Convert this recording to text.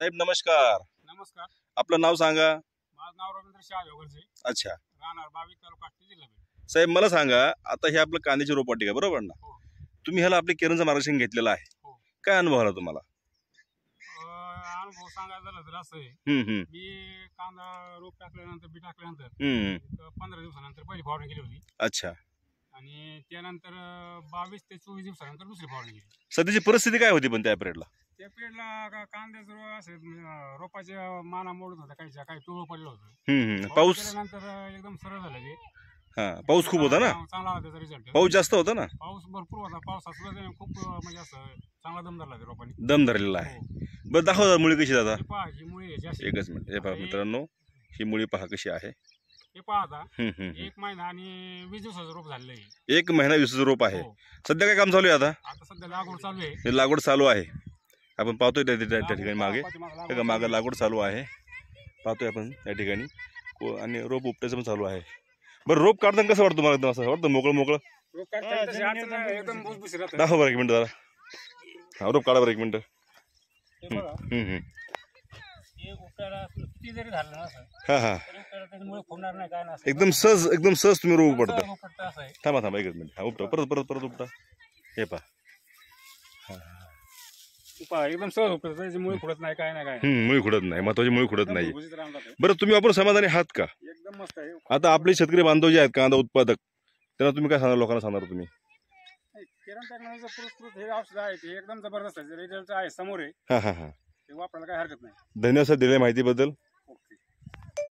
साहेब नमस्कार. नमस्कार. आपलं नाव सांगा. माझं नाव रवींद्र शाह योगरचे. अच्छा राहणार बावी तालुका जिल्हा बीड. साहेब मला सांगा, आता हे आपलं कांद्याची रोपवाटिका आहे बरोबर ना? हो. तुम्ही ह्याला आपले किरणचं मार्गदर्शन घेतलेलं आहे. हो. काय अनुभव आला तुम्हाला? अनुभव सांगायचा झालं तर असं आहे, हम्म. मी कांदा रोप टाकल्यानंतर बी टाकल्यानंतर हम्म. एक 15 दिवसानंतर पहिली फवारणी केली होती अच्छा, आणि त्यानंतर 22 ते 24 दिवसानंतर दुसरी फवारणी केली. सध्याची परिस्थिती काय होती पण त्या पिरियडला? त्या पिरियडला कांद्याचं असे रोपाच्या माना मोडत होता, काही पिवळं पडलं होतं. पाऊस केल्यानंतर एकदम सरळ झालं ते. हा, पाऊस खूप होता ना? चांगला होता त्याचा रिझल्ट. पाऊस जास्त होता ना? पाऊस भरपूर होता. पावसात खूप म्हणजे असं चांगला दम धरला त्या रोपाने. दम धरलेला आहे. हो. बरं दाखवा मुळी कशी दादा. हे पहा, ही मुळी आहे जास्त. एकच मिनिट, हे पहा मित्रांनो, ही मुळी पहा कशी आहे. हे पहा आता हम्म. 1 महिना आणि 20 दिवसाचं रोप झालेलं आहे. 1 महिना 20 रोप आहे. हो. सध्या काय काम चालू आहे आता? आता सध्या लागवड चालू आहे. हे लागवड चालू आहे. आपण पाहतोय त्या ठिकाणी मागे लागवड चालू आहे. पाहतोय आपण त्या ठिकाणी आणि रोप उपटायचं पण चालू आहे. बरं रोप काढताना कसं वाटतं तुम्हाला? एकदम असं वाटतं मोकळं? रोप काढताना तशी अडचण नाही, एकदम भुसभुशीत राहतं. दाखवा बरं एक मिनिट जरा. हा, रोप काढा बरं एक मिनिट. हे बघा, हे उपटायला किती जरी झालं ना असं, हा तरी उपटायला त्याच्यामुळे फुगणार नाही, काय नाही. एकदम सहज तुम्ही रोप उपटता. सहज उपटतं असं आहे. थांबा एकच मिनिट. हा उपटा, परत उपटा. हे पहा. हे पहा, एकदम सहज उपटतं, त्याच्यामुळे फुडत नाही, काय नाही. मुळी खुडत नाही, महत्वाची मुळी खुडत नाही. भुसभुशीत राहून जातं. बरं तुम्ही आपण समाधानी आहात का? एकदम मस्त आहे. आता आपले शेतकरी बांधव जे आहेत कांदा उत्पादक, त्यांना तुम्ही काय सांगणार? लोकांना सांगणार तुम्ही? किरण टेक्नॉलॉजीचं पुरस्कृत हे औषध आहे, ते एकदम जबरदस्त आहे. रिझल्ट आहे समोर आहे. हा ते वापरायला काही हरकत नाही. धन्यवाद सर दिलेल्या माहितीबद्दल.